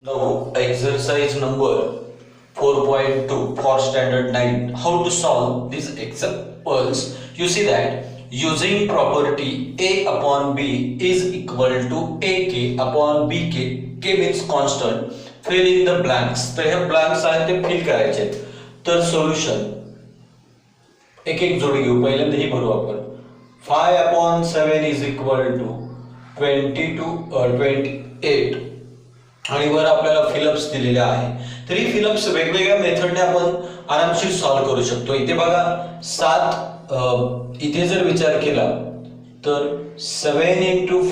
Now, exercise number 4.2 for standard 9. How to solve these examples? You see that using property A upon B is equal to AK upon BK. K means constant. Fill in the blanks. तर हे blanks आहेत ते fill करायचे. तर solution एक एक जोडी घेऊ. पहिल्यांदा ही भरू आपण. 5 upon 7 is equal to 28 आणि वर आपल्याला फिलअप्स दिलेले आहे. तरी फिलअप्स वेगवेगळ्या मेथडने आपण आरामशीर सॉल्व्ह करू शकतो. इथे बघा 7 इथे जर विचार केला तर 7 into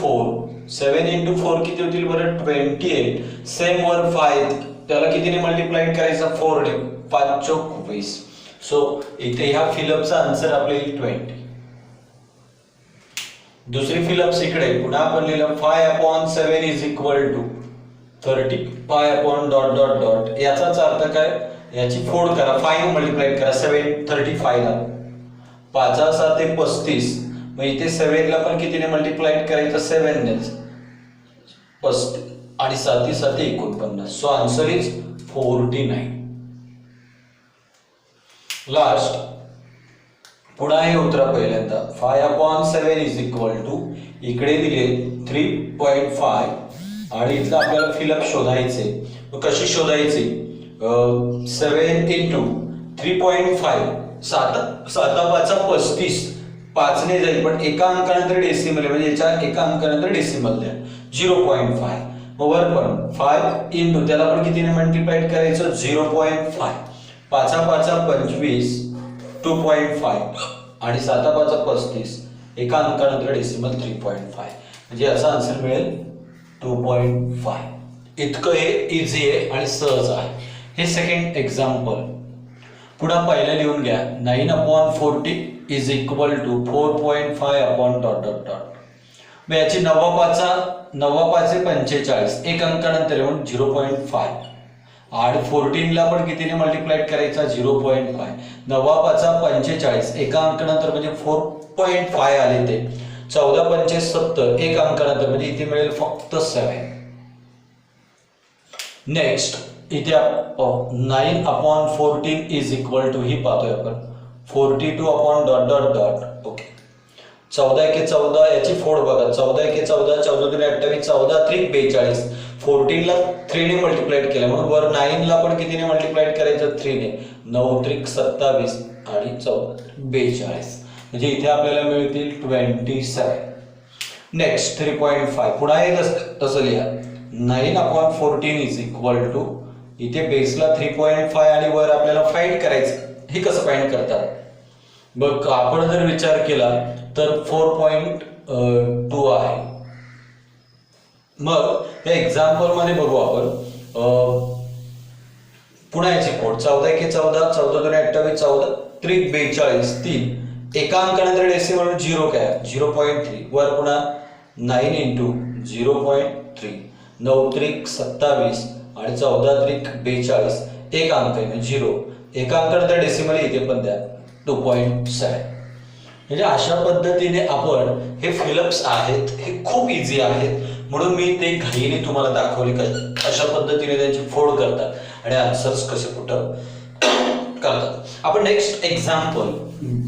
4 किती होतील बरं 28. सेम वर 5 त्याला कितीने मल्टिप्लाय करायचं 4 ने 5 चौक 20. सो इथे ह्या फिलअपचा आन्सर आपल्याला 20. दुसरी फिलअप्स इकडे पुन्हा आपण लिहिलं 5 upon 7 is equal to 30 pi upon dot dot dot. याचाच अर्थ काय याची फोड करा 5 ने मल्टिप्लाय करा 735 ला 5 7 35. मग इथे 7 ला पण कितीने मल्टिप्लाय करायचं 7 ने 35 आणि 7 7 49. So answer is 49. लास्ट पुन्हा हे उत्तर पहिल्यांदा 5 upon 7 is equal to इकडे दिले 3.5 आणि इथलं आपल्याला फिलअप शोधायचे. कशी शोधायची 7 into 3.5 7 5 35 5 ने जाईल पण एका अंकानंतर डेसिमल आहे म्हणजे याच्या एका अंकानंतर डेसिमल द्या 0.5. मग वर पण 5 into त्याला पण कितीने मल्टिप्लाय करायचं 0.5 5 5 25 2.5 आणि 7 5 35 एका अंकानंतर डेसिमल 3.5 म्हणजे याचा आन्सर मिळेल 2.5. इतकं हे इझी आहे आणि सहज आहे. हे सेकंड एक्झाम्पल पुढे पहिलं लिहून घ्या 9 upon 40 is equal to 4.5 upon dot dot dot. मग याची 9 5 45 एक अंकानंतर येऊन 0.5 आणि 14 ला पण कितीने मल्टिप्लाय करायचा 0.5 9 5 45 एका अंकानंतर म्हणजे 4.5 आले ते 14 5 70 एक अंकानंतर म्हणजे इथे मिळेल फक्त 7. नेक्स्ट इथे 9 upon 14 is equal to ही पाहतोय आपण 42 upon dot dot dot. Okay 14 एके 14 याची फोड बघा 14 एके 14 14 दुने 28 14 त्रिक 42 14 ला 3 ने मल्टिप्लाय केलं म्हणून वर 9 ला पण कितीने मल्टिप्लाय करायचं 3 ने 9 त्रिक 27 आणि 14 42 म्हणजे इथे आपल्याला मिळतील 27. नेक्स्ट 3.5 पुन्हा हे तसं लिहा 9 upon 14 is equal to इथे बेसला 3.5 आणि वर आपल्याला फाइंड करायचं. हे कसं फाइंड करतात बघ आपण जर विचार केला तर 4.2 आहे. मग या एक्झाम्पल मध्ये बघू आपण पुन्हा याची फोड 14 एके 14 14 दुने 28 14 त्रिक 42 3 एका अंकानंतर डेसिमल 0 काय 0.3 वर पुन्हा 9 into 0.3 9 त्रिक 27 आणि 14 त्रिक 42 एक अंक आहे 0 एका अंकानंतर डेसिमल इथे पण द्या 2.7. म्हणजे अशा पद्धतीने आपण हे फिलअप्स आहेत हे खूप इझी आहेत म्हणून मी ते घाईने तुम्हाला दाखवले का अशा पद्धतीने त्यांची फोड करतात आणि आन्सर्स कसे कुठं करतात. आपण नेक्स्ट एक्झाम्पल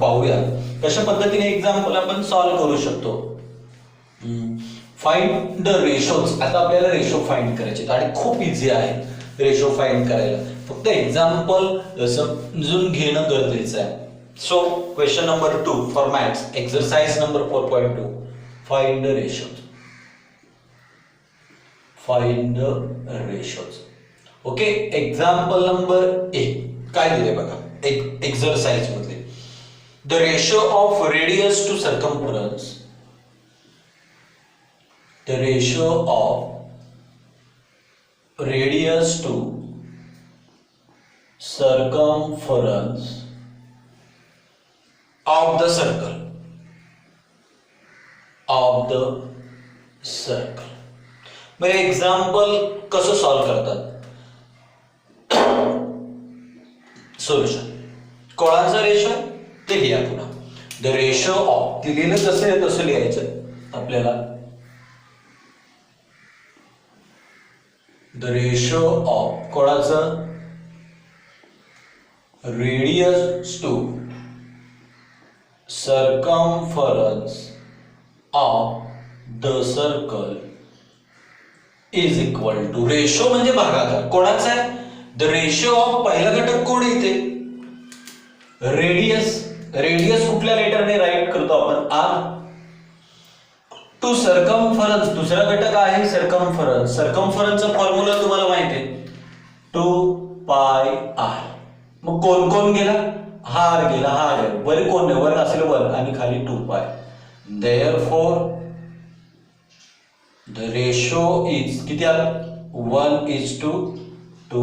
पाहूया कशा पद्धतीने एक्झाम्पल आपण सॉल्व्ह करू शकतो. Find the ratios. आता आपल्याला रेशो फाइंड करायचे आणि खूप इझी आहे रेशो फाइंड करायला फक्त एक्झाम्पल समजून घेणं गरजेचं आहे. So question number 2 for maths exercise number 4.2 find the ratios. Find the ratios. Okay example number 1 काय दिले बघा एक्सरसाइज मध्ये the ratio of radius to circumference. The ratio of radius to circumference of the circle मग example कसं solve करतात solution कोणाचा ratio ते लिहा पुन्हा द रेशो ऑफ दिलेलं कसं आहे तसं लिहायचं आपल्याला द रेशो ऑफ कोणाचं radius to circumference of the circle is equal to ratio म्हणजे भागाकार कोणाचा आहे द रेशो ऑफ पहिला घटक कोण येते रेडियस रेडियस कुठल्या लेटरने राईट करतो आपण आर टू सर्कम्फरन्स दुसरा घटक आहे सर्कम्फरन्स सर्कम्फरन्सचा फॉर्म्युला तुम्हाला माहिती आहे 2 पाय आर मग कोण कोण गेला हा आर गेला हा आर वर कोण नाही वर असेल 1 आणि खाली 2 पाय देअरफॉर द रेशो इज किती आलं 1:2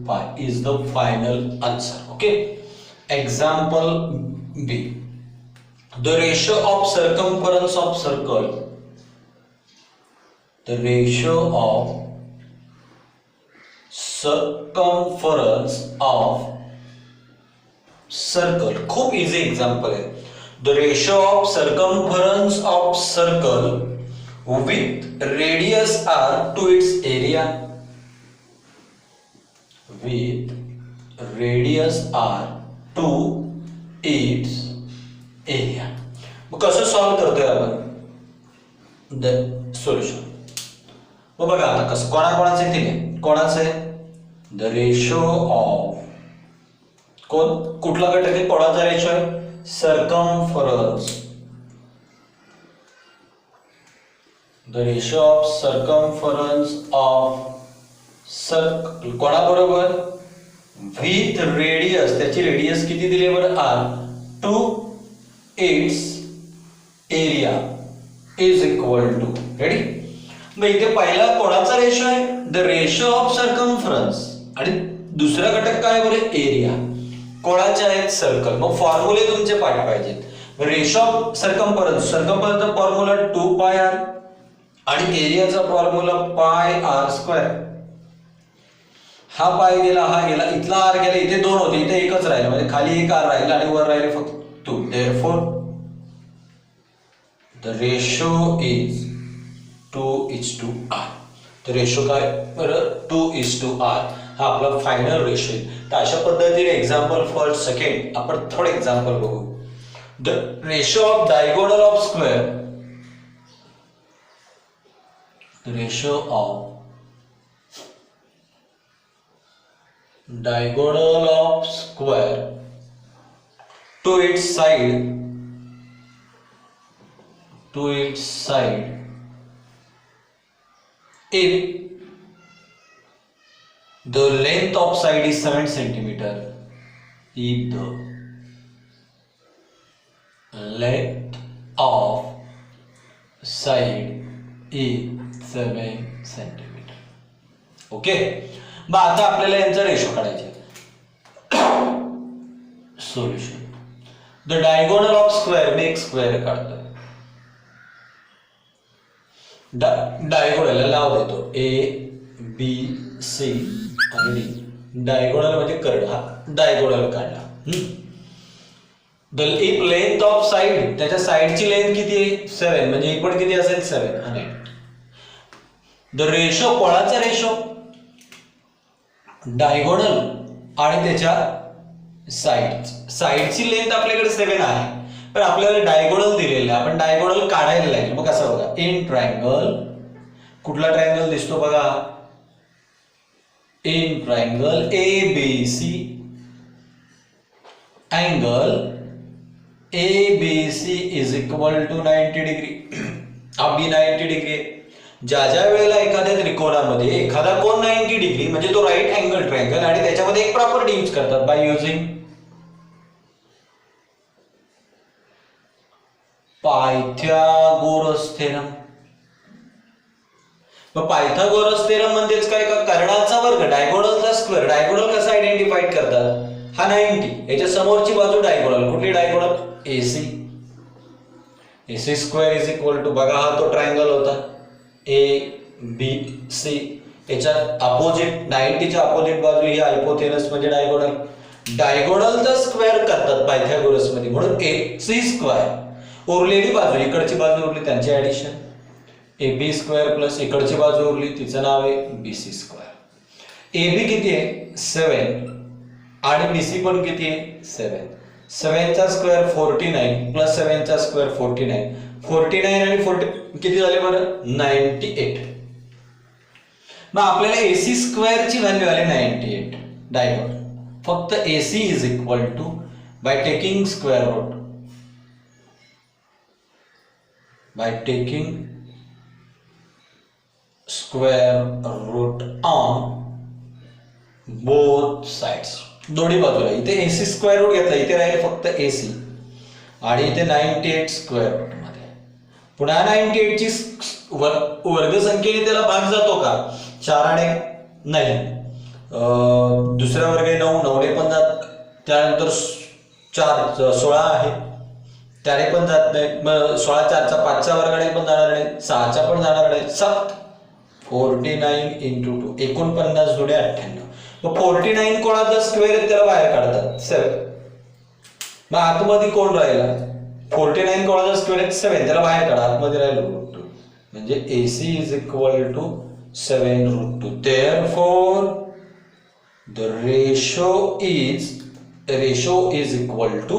पाय is the final answer okay example be the ratio of circumference of circle the ratio of circumference of circle खूप इझी एक्झाम्पल आहे the ratio of circumference of circle with radius r to its area with radius r to its area मग कसं solve करतोय आपण the solution मग बघा आता कसं कोणाकोणाचे दिले कोणाचे द रेशो ऑफ कोण कुठला घटक आहे कोणाचा रेशो आहे circumference the ratio of circumference of circle कोणाबरोबर विथ रेडियस त्याची रेडियस किती दिली बरं R two its area is equal to ready मग इथे पहिला कोणाचा रेशो आहे द रेशो ऑफ सर्कम्फरन्स आणि दुसरा घटक काय बरं एरिया कोणाचे आहेत सर्कल मग फॉर्म्युले तुमचे पाठ पाहिजेत रेशो ऑफ सर्कम्फरन्सचा फॉर्म्युला 2 पाय आर आणि एरियाचा फॉर्म्युला पाय आर स्क्वेअर हा पाय गेला हा गेला इथला आर गेला इथे 2 होते इथे एकच राहिला म्हणजे खाली एक आर राहिला आणि वर राहिले फक्त 2 therefore the ratio is 2:r तर रेशो काय बरं 2:r हा आपला फायनल रेशो आहे तर अशा पद्धतीने एक्झाम्पल फर्स्ट सेकंड आपण थर्ड एक्झाम्पल बघू the ratio of diagonal of square the ratio of diagonal of square two it's side if the length of side is 7 centimeter if the length of side is 7 centimeter okay मग आता आपल्याला यांचा ratio काढायचा solution the diagonal of square मी एक square काढतोय diagonal लाव देतो ए बी सी आणि डी डायगोनल म्हणजे कर्ड हा डायगोनल काढला the if length of side त्याच्या साइडची लेंथ किती आहे 7 म्हणजे ही पण किती असेल 7 आणि द रेशो कोणाचा रेशो डायगोनल आणि त्याच्या साइडची लेंथ आपल्याकडे 7 आहे पण आपल्याला डायगोनल दिलेला आहे आपण डायगोनल काढायला लागेल मग कसं बघा इन ट्रायंगल कुठला ट्रायंगल दिसतो बघा in triangle A B C angle A B C is equal to 90 degree हा बी 90 डिग्री ज्या ज्या वेळेला एखाद्या त्रिकोणामध्ये एखादा कोण 90 डिग्री म्हणजे तो राईट अँगल ट्रायंगल आणि त्याच्यामध्ये एक प्रॉपर्टी यूज करतात बाय युजिंग पायथागोरस थेरम मग पायथागोरस थेरम म्हणजेच काय का कर्णाचा वर्ग डायगोनलचा स्क्वेअर डायगोनल कसा आयडेंटिफाईड करतात हा 90 याच्या समोरची बाजू डायगोनल कुठली diagonal AC AC square is equal to बघा हा तो ट्रायंगल होता ए बी सी याच्या अपोजिट 90 च्या अपोजिट बाजू ही हायपोथेनस म्हणजे डायगोनलचा स्क्वेअर करतात पायथागोरस मध्ये म्हणून ए सी स्क्वेअर उरलेली बाजू इकडची बाजू उरली त्यांची addition A B square plus इकडची बाजू उरली तिचं नाव आहे बी सी स्क्वेअर AB किती आहे 7 आणि BC पण किती आहे 7. 7 चा स्क्वेअर 49 प्लस 7 चा स्क्वेअर 49. 49 आणि 40 किती झाले बरं 98. मग आपल्याला AC स्क्वेअर ची व्हॅल्यू आली 98. डायगोनल फक्त AC is equal to by taking square root on both sides. दोन्ही बाजूला इथे AC स्क्वेअर रूट घेतला, इथे राहील फक्त AC आणि इथे 98 स्क्वेअर रूट मध्ये. पुन्हा 98 ची वर्गसंख्येने त्याला भाग जातो का 4 आणि नाही, दुसऱ्या वर्गे 9 9 पण जात, त्यानंतर 4 16 आहे त्याने पण जात नाही, मग 16 4चा 5चा वर्गाने पण जाणार नाही, 6चा पण जाणार नाही, 7 49 into 2 49 जोडे 98. मग 49 कोणाचा स्क्वेअर आहे त्याला बाहेर काढतात 7. मग आतमध्ये कोण राहिला 49 कोणाचा स्क्वेअर आहे 7 त्याला बाहेर काढा, आतमध्ये राहिलं √2 म्हणजे AC is equal to 7 √2. Therefore the ratio is equal to,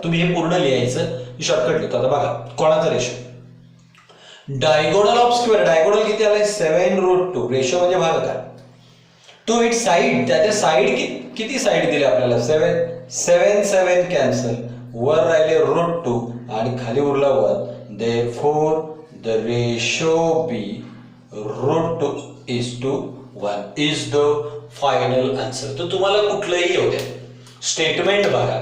तुम्ही हे पूर्ण लिहायचं, शॉर्टकट लिहितो. आता बघा कोणाचा ratio diagonal of square. Diagonal किती आलाय 7 √2. रेशो म्हणजे भागाकार. टू इट साइड, त्याच्या साइड किती साइड दिली आपल्याला 7 7 कॅन्सल, वर राहिले √2 आणि खाली उरला 1. Therefore the ratio B √2:1 is the final answer. तर तुम्हाला कुठलंही येऊ द्या स्टेटमेंट बघा.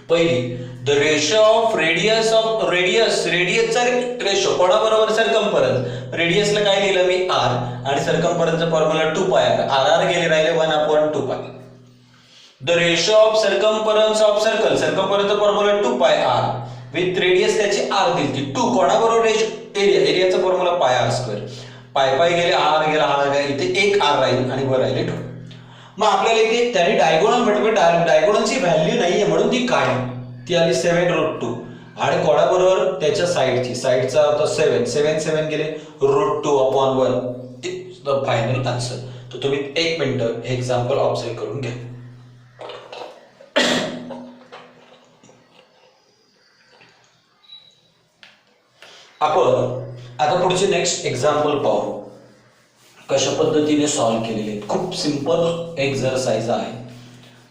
पहिली द रेशो ऑफ रेडियसचा रेशो कोणाबरोबर सर्कम्फरन्स. रेडियसला काय लिहिलं मी r आणि सर्कम्फरन्सचा फॉर्म्युला 2πr. r गेले राहिले 1/2π. The ratio of circumference of circle, सर्कम्फरन्सचा फॉर्म्युला 2πr विथ रेडियस त्याची r दिली 2. कोणाबरोबर रेशो एरियाचा फॉर्म्युला πr². पाय गेले r गेला हा गेला, इथे एक r राहील आणि वर राहिले 2. मग आपल्याला इथे त्याने डायगोनल म्हटलं, डायगोनलची व्हॅल्यू नाहीये म्हणून ती काय ती आली 7 √2 आणि कोणाबरोबर त्याच्या साइडचा होता 7 7 गेले √2/1 इज द फायनल आन्सर. तर तुम्ही 1 मिनिट हे एक्झाम्पल ऑब्झर्व करून घ्या. आपण आता पुढचे नेक्स्ट एक्झाम्पल पाहू कशा पद्धतीने सॉल्व्ह केलेले. खूप सिंपल एक्झरसाइज आहे,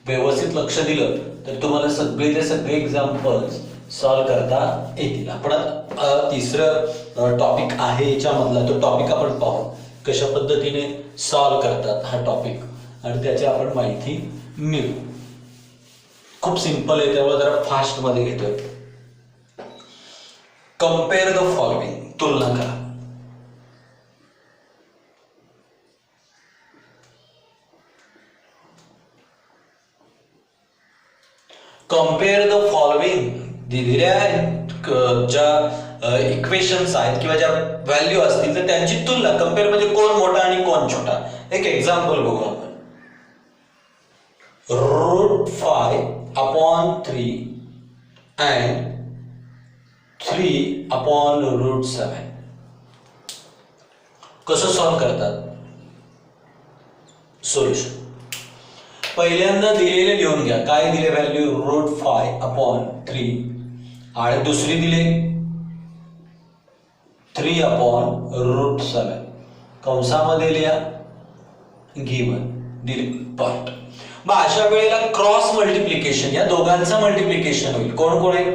व्यवस्थित लक्ष दिलं तर तुम्हाला सगळे एक्झाम्पल्स सॉल्व्ह करता येतील. आपण तिसरं टॉपिक आहे याच्यामधला तो टॉपिक आपण पाहू कशा पद्धतीने सॉल्व्ह करतात हा टॉपिक आणि त्याची आपण माहिती मिळू. खूप सिंपल आहे त्यामुळे जरा फास्ट मध्ये घेतोय. कंपेअर द फॉलोइंग, तुलना करा. कंपेअर द फॉलोइंग दिलेल्या ज्या इक्वेशन्स आहेत किंवा ज्या व्हॅल्यू असतील तर त्यांची तुलना. कंपेअर म्हणजे कोण मोठा आणि कोण छोटा. एक एक्झाम्पल बघू आपण. √5/3 and 3/√7 कसं सॉल्व्ह करतात. सोल्युशन पहिल्यांदा दिलेले लिहून घ्या. काय दिले व्हॅल्यू √5/3 आणि दुसरी दिले 3/√7 कंसामध्ये लिहा गिवन दिले पार्ट. मग अशा वेळेला क्रॉस मल्टिप्लिकेशन, या दोघांचं मल्टिप्लिकेशन होईल. कोण कोण आहे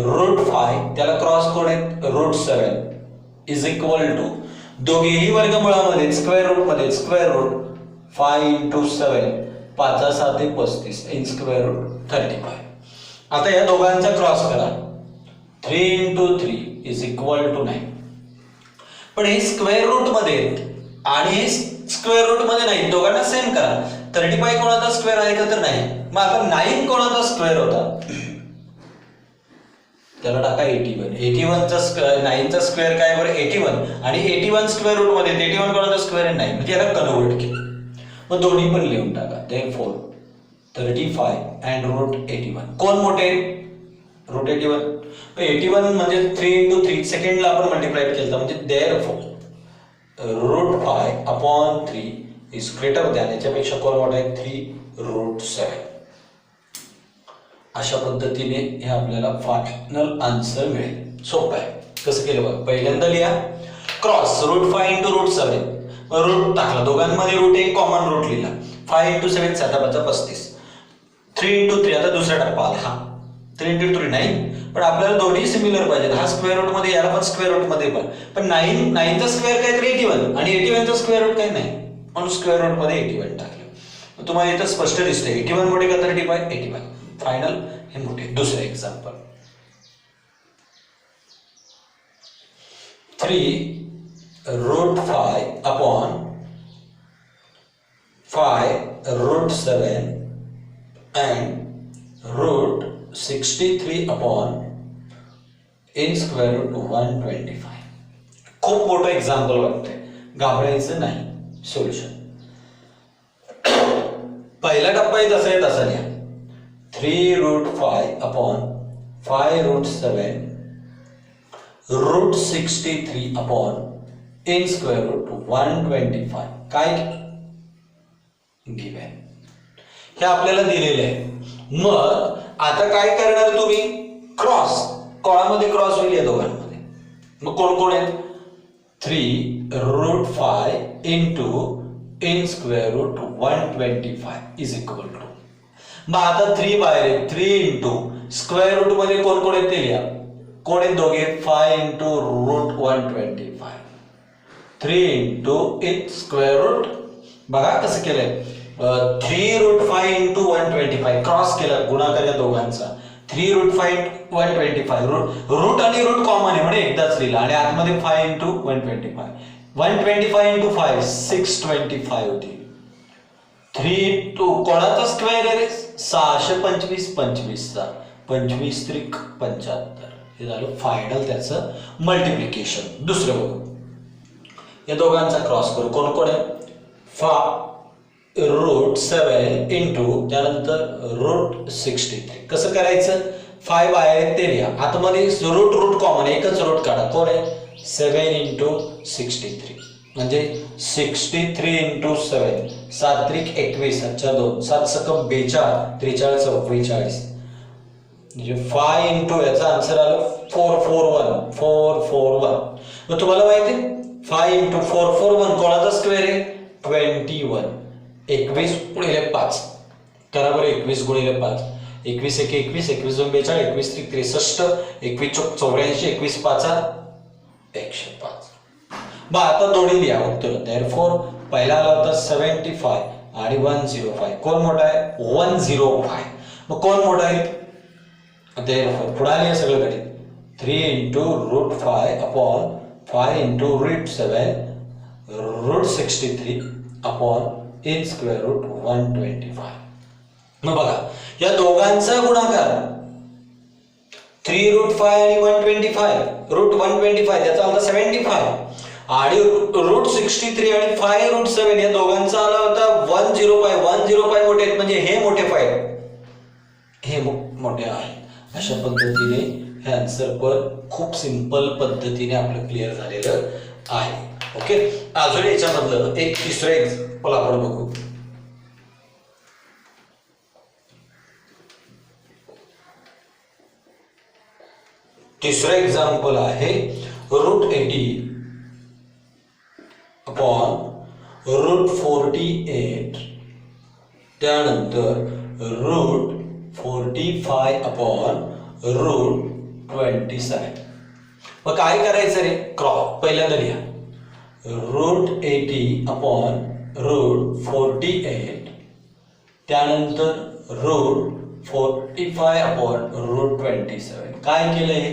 √5 त्याला क्रॉस कोण आहे √7 इज इक्वल टू दोघेही वर्गमुळामध्ये स्क्वेअर रूट मध्ये square root 5 × 7 5 7 35 in square root 35. आता या दोघांचा क्रॉस करा 3 × 3 इज इक्वल टू 9. पण हे स्क्वेअर रूट मध्ये आणि हे स्क्वेअर रूट मध्ये नाही, दोघांना सेम करा. 35 कोणाचा स्क्वेअर आहे का तर नाही. मग आता 9 कोणाचा स्क्वेअर होता त्याला टाका 81. 9 चा स्क्वेअर काय बरं 81 आणि 81 स्क्वेअर रूट मध्ये 81 कोणाचा स्क्वेअर आहे 9 म्हणजे याला कन्व्हर्ट केलं. मग दोन्ही पण लिहून टाका. Therefore 35 and √81 कोण मोठे √81. 81 म्हणजे 3 × 3 सेकंडला आपण मल्टिप्लाय केलं म्हणजे therefore √5/3 इज ग्रेटर दॅन, याच्यापेक्षा कोण मोठा आहे 3√7. अशा पद्धतीने हे आपल्याला फायनल आन्सर मिळेल. सोपं आहे. कसं केलं बघा, पहिल्यांदा लिहा क्रॉस √5 × √7, रूट टाकला, दोघांमध्ये रूट एक कॉमन रूट लिहिला, 5 × 7 35, 3 × 3 आता दुसरा टप्पा आला, हा 3 × 3 9, पण आपल्याला दोन्ही सिमिलर पाहिजेत, हा स्क्वेअर रूट मध्ये याला पण स्क्वेअर रूट मध्ये पण 9 चा स्क्वेअर काय तर 81 आणि 81 चा स्क्वेअर रूट काय नाही, म्हणून स्क्वेअर रूट मध्ये 81 टाकलं. तुम्हाला इथं स्पष्ट दिसतंय 81 मोठे का 35 फायनल हे मोठे. दुसरं example 3√5 upon 5√7 and √63 upon n square root 125. खूप मोठं एक्झाम्पल वाटतंय, घाबरायचं नाही. सोल्युशन पहिला टप्पा आहे तसा लिहा 3√5 upon 5√7 √63 upon n square root 125. काय गिव्हन हे आपल्याला दिलेले आहे. मग आता काय करणार तुम्ही, क्रॉस, कोणामध्ये क्रॉस होईल या दोघांमध्ये. मग कोण कोण आहेत, 3√5 into n square root 125 is equal to. मग आता 3 बाहेर आहे, 3 into स्क्वेअर रूट मध्ये कोण कोण आहेत ते लिहा. कोण आहेत दोघे, 5 into √125, 3 into its square root. बघा कसं केलंय, 3√5 into 125 क्रॉस केला, गुणाकार या दोघांचा, 3√5 125 रूट आणि रूट कॉमन आहे म्हणजे एकदाच लिहिला, आणि आतमध्ये 5 into 125, 125 into 5 625 होती. 3 to कोणाचा स्क्वेअर आहे रे, 625, 25चा 25 त्रिक 75. हे झालं फायनल त्याचं मल्टिप्लिकेशन. दुसरं बघू, या दोघांचा क्रॉस करू, कोण कोण आहे, 5√7 into त्यानंतर √63. कसं करायचं, 5 बाहेर ते लिहा, आतमध्ये रूट कॉमन, एकच रूट काढा, कोण आहे 7 into 63 म्हणजे 63 into 7, 7 त्रिक 21, 2 7 सकम 42, 43 44, म्हणजे 5 into याचा आन्सर आलं 441. मग तुम्हाला माहिती आहे 5 into 441 कोणाचा स्क्वेअर आहे 21. 21 गुणिले 5 करा बरं, 21 गुणिले 5, 21 1 21, 21 2 42, 21 3 63, 21 4 84, 21 5 105. मग आता दोन्ही लिहा उत्तर. देअरफॉर पहिला आला होता 75 आणि 105, कोण मोठा आहे 105. मग कोण मोठा आहे, देअरफॉर पुढे लिहा सगळं कडे 3 into √5 upon 5 into √7 √63 upon n square root 125. मग बघा या दोघांचा गुणाकार 3√5 आणि 125, √125 त्याचा आला 75 आणि √63 आणि 5√7 या दोघांचा आला होता 105. 105 मोठे आहेत म्हणजे हे मोठे 5 हे मोठे आहेत. अशा पद्धतीने हे आन्सर पण खूप सिंपल पद्धतीने आपलं क्लिअर झालेलं आहे. ओके, अजून याच्यामधलं एक तिसरं एक्झाम्पल आपण बघू. तिसरं एक्झाम्पल आहे √80 upon √48 त्यानंतर √45 upon √27. मग काय करायचं रे, क्रॉस पहिल्यांदा लिहा √80 upon √48 त्यानंतर √45 upon √27. काय केलंय,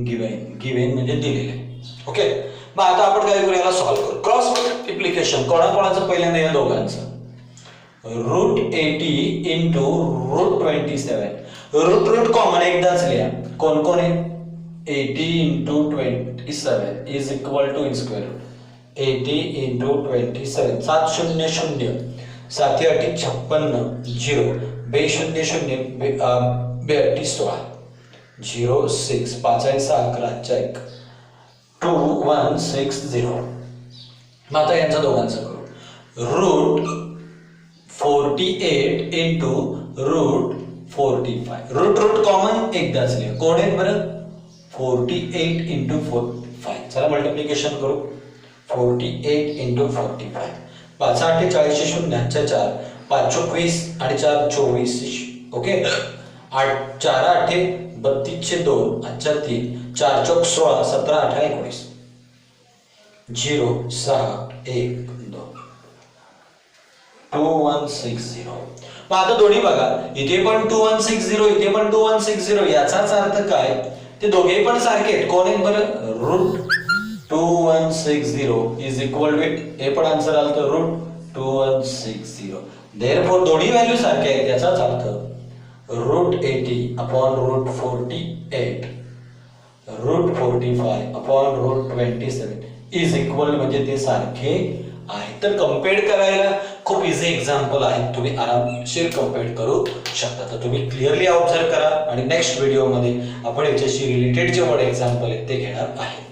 गिव्हन म्हणजे दिलेलं आहे. ओके, मग आता आपण काय करू, याला सॉल्व्ह करू. क्रॉस मल्टिप्लिकेशन कोणाकोणाचं, पहिल्यांदा या दोघांचं √80 into √27, रूट कॉमन एकदाच लिहा, कोण कोण आहे 80 into 27 is equal to n square root 80 into 27, 7 0 0 7 8 56 0 2 0 0 2 16 0 6 5 6 11 1 2 1 6 0. मग आता यांचा दोघांचा करू root 48 into root 45. Root root common एकदाच लिहा. कोण आहेत बरं? 48 इंटू 45. चला मल्टिप्लिकेशन करू. 48 इंटू 45. 5 8 40 शून्याच्या 4, 5 24 आणि 4 24. ओके. 8 4 8 32 2 अच्छा 3 4 चौक 16 17 18 19 0 6 1 2 2160. मग आता दोन्ही बघा, इथे पण 2160, इथे पण 2160. याचाच अर्थ काय? ते दोघे पण सारखे आहेत. कोण आहेत बरं? रूट 2160 इज इक्वल टू, हे पण आन्सर आलं तर रूट 2160. देअरफॉर दोन्ही व्हॅल्यू सारखे आहेत. याचाच अर्थ root 80 upon root 48 root 45 upon root 27 is equal, म्हणजे ते सारखे आहे. तर कम्पेअर करायला खूप इझी एक्झाम्पल आहे, तुम्ही आरामशीर कम्पेअर करू शकता. तर तुम्ही क्लिअरली ऑब्झर्व करा आणि नेक्स्ट व्हिडिओमध्ये आपण याच्याशी रिलेटेड जे वर्ड एक्झाम्पल आहेत ते घेणार आहे.